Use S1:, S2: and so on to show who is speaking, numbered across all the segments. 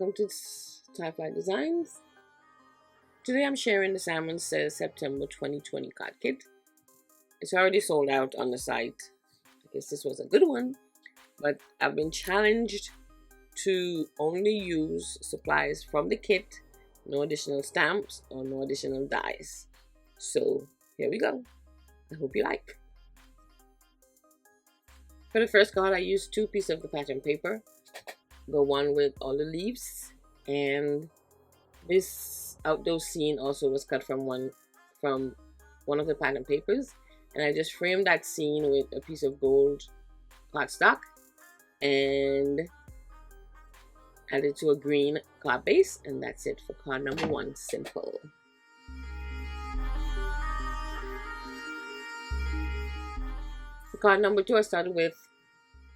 S1: welcome to Tiflydesigns. Today I'm sharing the Salmon Says September 2020 card kit. It's already sold out on the site. I guess this was a good one, but I've been challenged to only use supplies from the kit, no additional stamps or no additional dies. So here we go. I hope you like. For the first card, I used 2 pieces of the pattern paper. The one with all the leaves, and this outdoor scene also was cut from one of the pattern papers, and I just framed that scene with a piece of gold cardstock and added to a green card base, and that's it for card number 1. Simple. For card number 2, I started with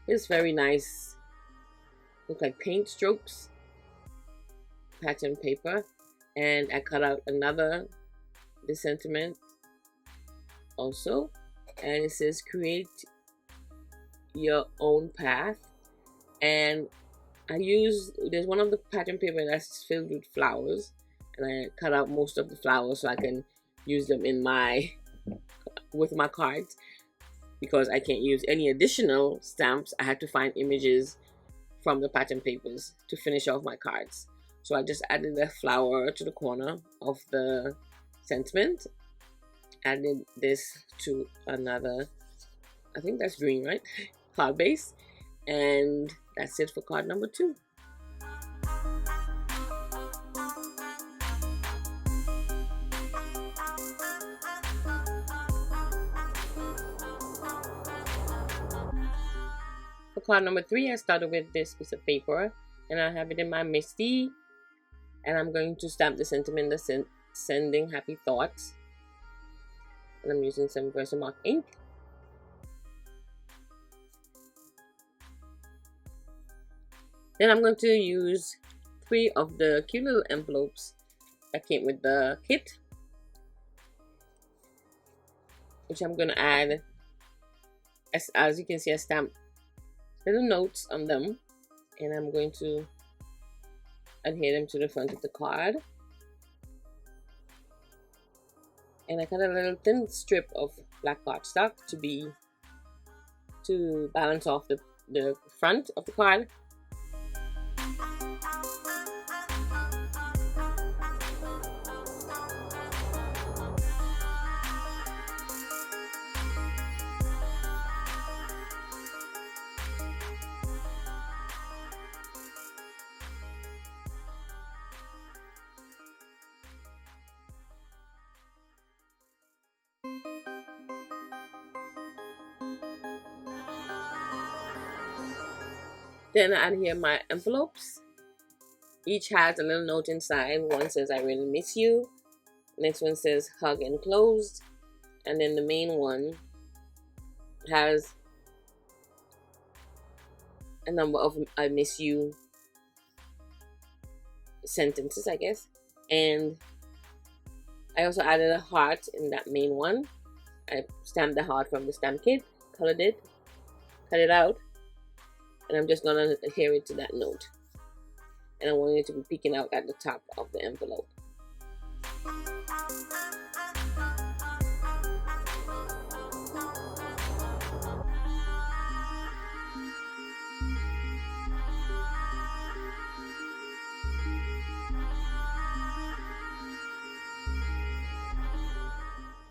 S1: this very nice, look like paint strokes pattern paper, and I cut out this sentiment also, and it says create your own path. And there's one of the pattern paper that's filled with flowers, and I cut out most of the flowers so I can use them with my cards, because I can't use any additional stamps. I had to find images from the pattern papers to finish off my cards. So I just added a flower to the corner of the sentiment, added this to another, I think that's green, right? Card base, and that's it for card number 2. For card number 3, I started with this piece of paper, and I have it in my Misty, and I'm going to stamp the sentiment sending happy thoughts, and I'm using some Versamark ink. Then I'm going to use 3 of the cute little envelopes that came with the kit, which I'm going to add, as you can see, I stamped little notes on them, and I'm going to adhere them to the front of the card. And I cut a little thin strip of black cardstock to balance off the front of the card. Then I adhere my envelopes. Each has a little note inside. One says, I really miss you. Next one says, hug enclosed. And then the main one has a number of I miss you sentences, I guess. And I also added a heart in that main one. I stamped the heart from the stamp kit, colored it, cut it out, and I'm just gonna adhere it to that note. And I want it to be peeking out at the top of the envelope.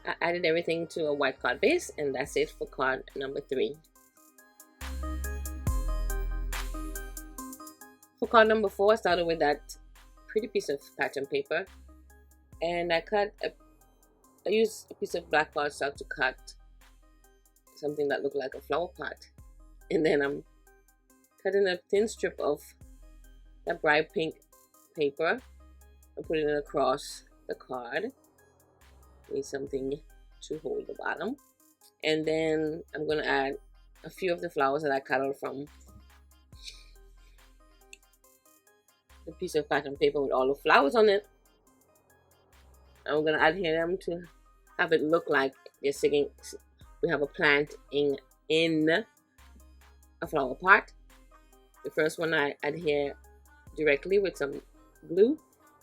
S1: I added everything to a white card base, and that's it for card number 3. For card number 4, I started with that pretty piece of pattern paper, and I used a piece of black cardstock to cut something that looked like a flower pot, and then I'm cutting a thin strip of that bright pink paper and putting it across the card. Need something to hold the bottom, and then I'm going to add a few of the flowers that I cut out from the piece of pattern paper with all the flowers on it. I'm going to adhere them to have it look like they're sitting. We have a plant in a flower pot. The first one I adhere directly with some glue,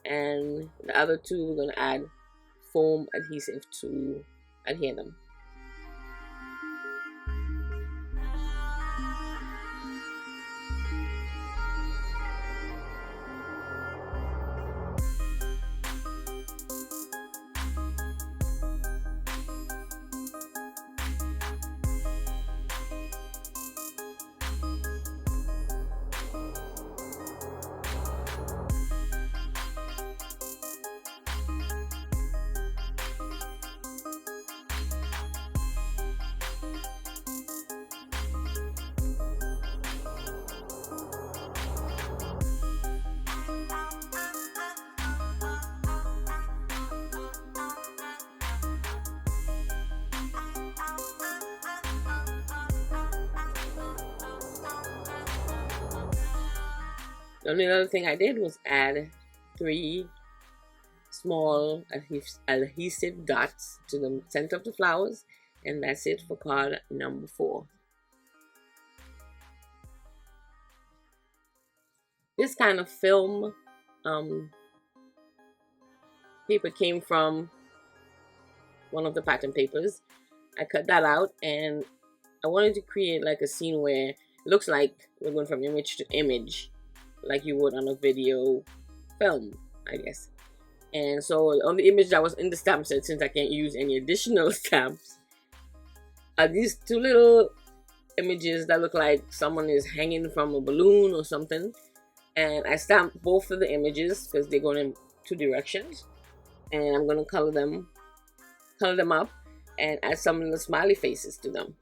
S1: and the other two we're going to add foam adhesive to adhere them. The only other thing I did was add 3 small adhesive dots to the center of the flowers, and that's it for card number 4. This kind of film paper came from one of the pattern papers. I cut that out, and I wanted to create like a scene where it looks like we're going from image to image, like you would on a video film, I guess. And so on the image that was in the stamp set, since I can't use any additional stamps, are these 2 little images that look like someone is hanging from a balloon or something. And I stamped both of the images because they're going in 2 directions, and I'm going to color them up and add some little smiley faces to them.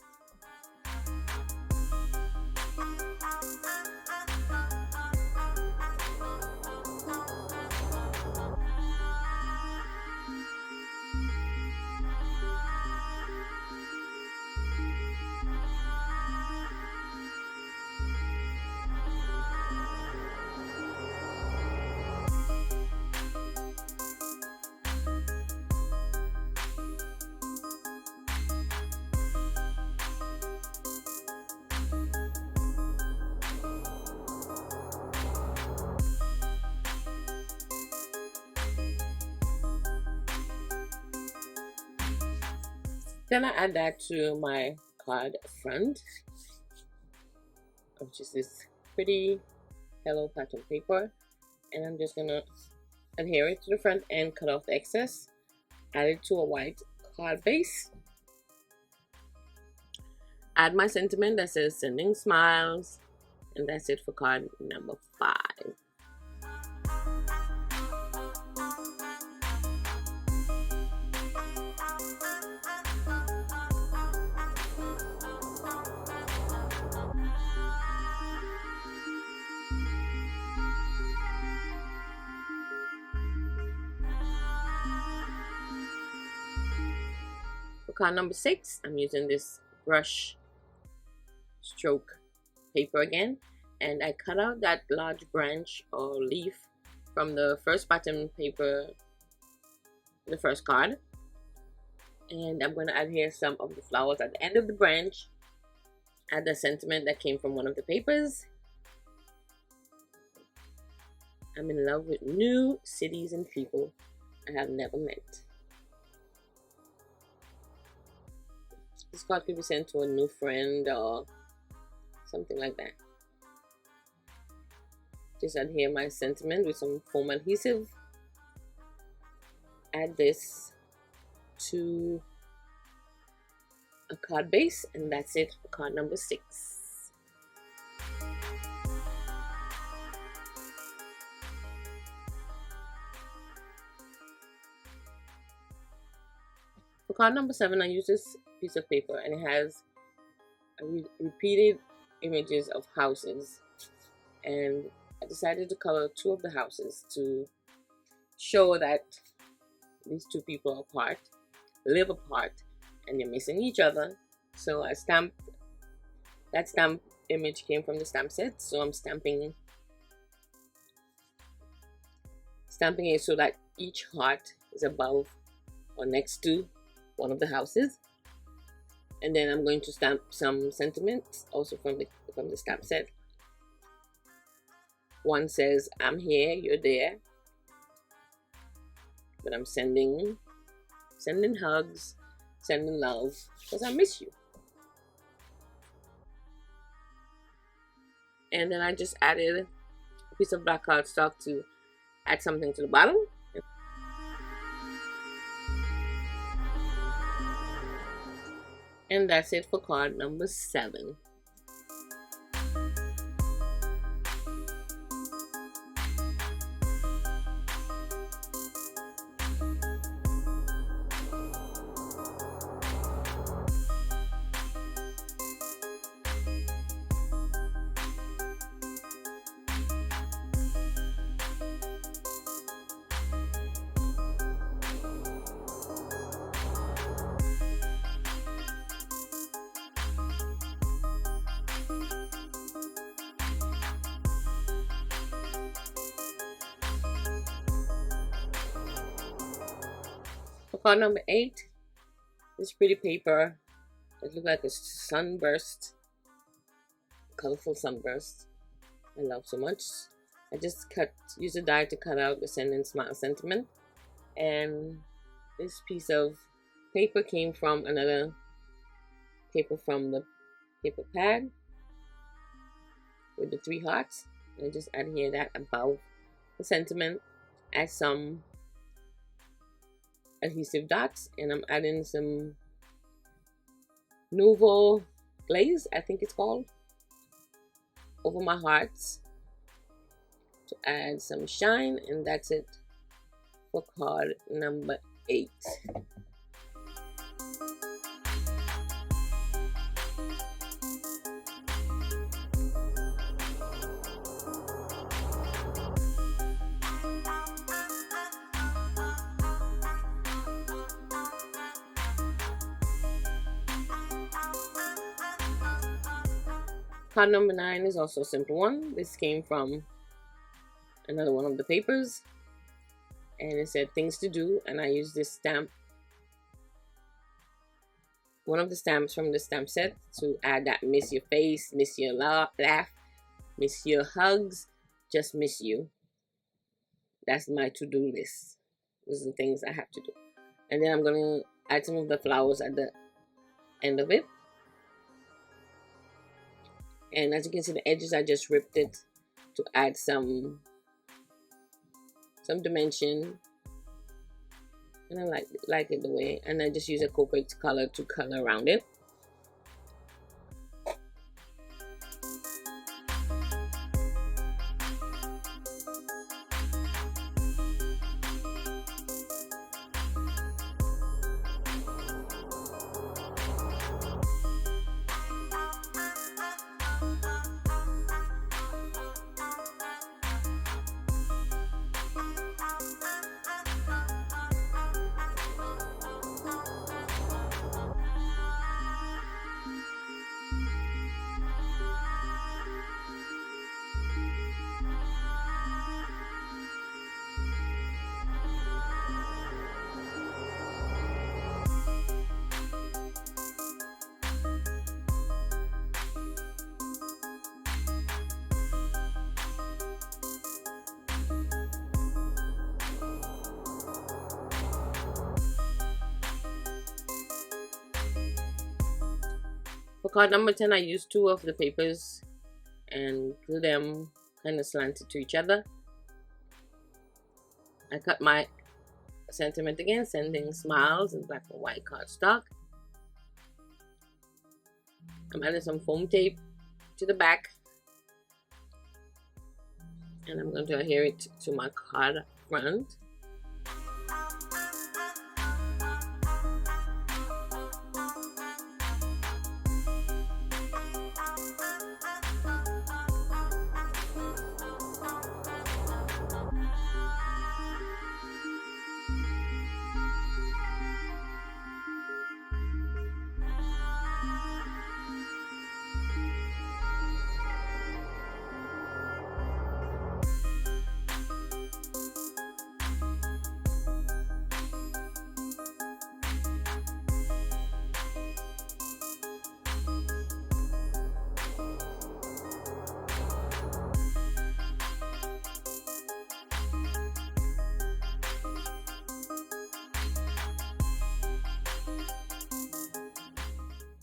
S1: Then I add that to my card front, which is this pretty yellow pattern paper, and I'm just gonna adhere it to the front and cut off the excess, add it to a white card base, add my sentiment that says sending smiles, and that's it for card number 5. For card number 6, I'm using this brush stroke paper again, and I cut out that large branch or leaf from the first pattern paper, the first card, and I'm going to adhere some of the flowers at the end of the branch, add the sentiment that came from one of the papers. I'm in love with new cities and people I have never met. This card could be sent to a new friend or something like that. Just adhere my sentiment with some foam adhesive. Add this to a card base, and that's it for card number 6. For card number 7, I use this piece of paper, and it has repeated images of houses, and I decided to color 2 of the houses to show that these 2 people are apart, live apart, and they're missing each other. So I stamped, that stamp image came from the stamp set, so I'm stamping it so that each heart is above or next to one of the houses. And then I'm going to stamp some sentiments also from the stamp set. One says, I'm here, you're there. But I'm sending hugs, sending love, because I miss you. And then I just added a piece of black cardstock to add something to the bottom. And that's it for card number 7. For card number 8, this pretty paper. It looks like a sunburst, colorful sunburst. I love so much. I just use a die to cut out the Send and Smile sentiment. And this piece of paper came from another paper from the paper pad with the 3 hearts. And I just add here that above the sentiment. Add some adhesive dots, and I'm adding some Nouveau glaze, I think it's called, over my hearts to add some shine. And that's it for card number 8. Card number 9 is also a simple one. This came from another one of the papers, and it said things to do, and I used this stamp, one of the stamps from the stamp set, to add that miss your face, miss your laugh, miss your hugs, just miss you. That's my to-do list. Those are the things I have to do. And then I'm going to add some of the flowers at the end of it. And as you can see, the edges, I just ripped it to add some dimension. And I like it the way. And I just use a Copic color to color around it. For card number 10, I used 2 of the papers and drew them kind of slanted to each other. I cut my sentiment again, sending smiles in black and white cardstock. I'm adding some foam tape to the back, and I'm going to adhere it to my card front.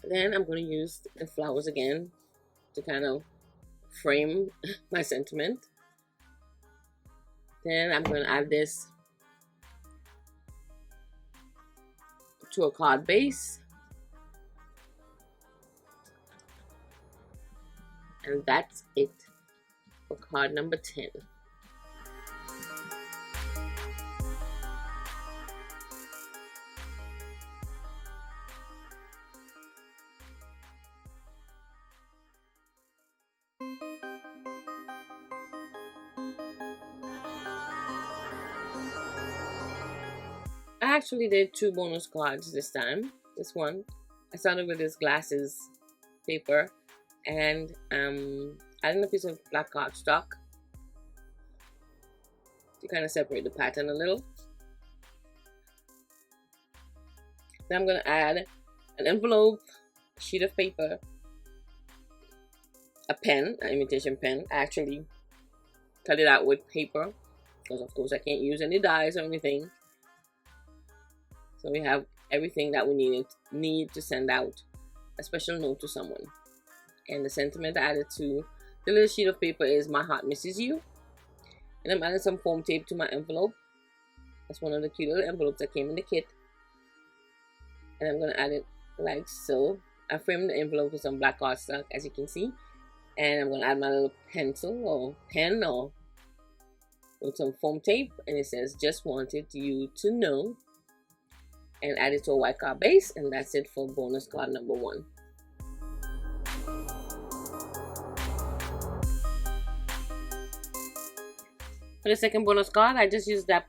S1: Then I'm going to use the flowers again to kind of frame my sentiment. Then I'm going to add this to a card base. And that's it for card number 10. I actually did 2 bonus cards this time. This one, I started with this glasses paper and adding a piece of black cardstock to kind of separate the pattern a little. Then I'm going to add an envelope, a sheet of paper, a pen, an imitation pen. I actually cut it out with paper because of course I can't use any dyes or anything. So we have everything that we need to send out a special note to someone. And the sentiment I added to the little sheet of paper is "My heart misses you." And I'm adding some foam tape to my envelope. That's one of the cute little envelopes that came in the kit. And I'm going to add it like so. I framed the envelope with some black cardstock, as you can see. And I'm going to add my little pencil or pen or with some foam tape. And it says, "Just wanted you to know." And add it to a white card base. And that's it for bonus card number 1. For the second bonus card, I just used that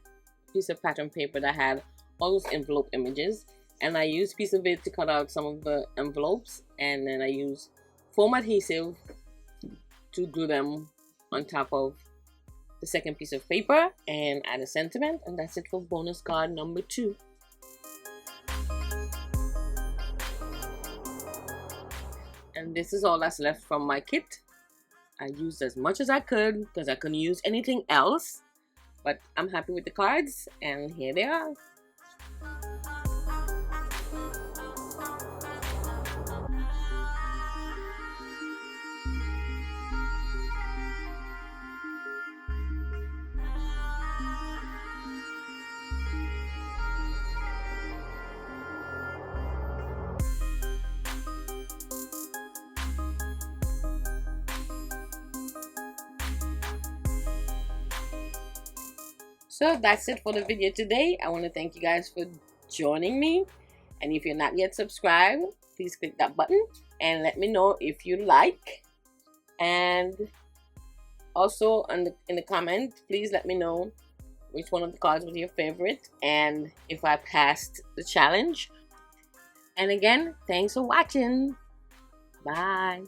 S1: piece of pattern paper that had all those envelope images. And I used a piece of it to cut out some of the envelopes. And then I used foam adhesive to glue them on top of the second piece of paper and add a sentiment. And that's it for bonus card number 2. And this is all that's left from my kit. I used as much as I could because I couldn't use anything else. But I'm happy with the cards, and here they are. So that's it for the video today. I want to thank you guys for joining me. And if you're not yet subscribed, please click that button and let me know if you like. And also in the comment, please let me know which one of the cards was your favorite and if I passed the challenge. And again, thanks for watching. Bye.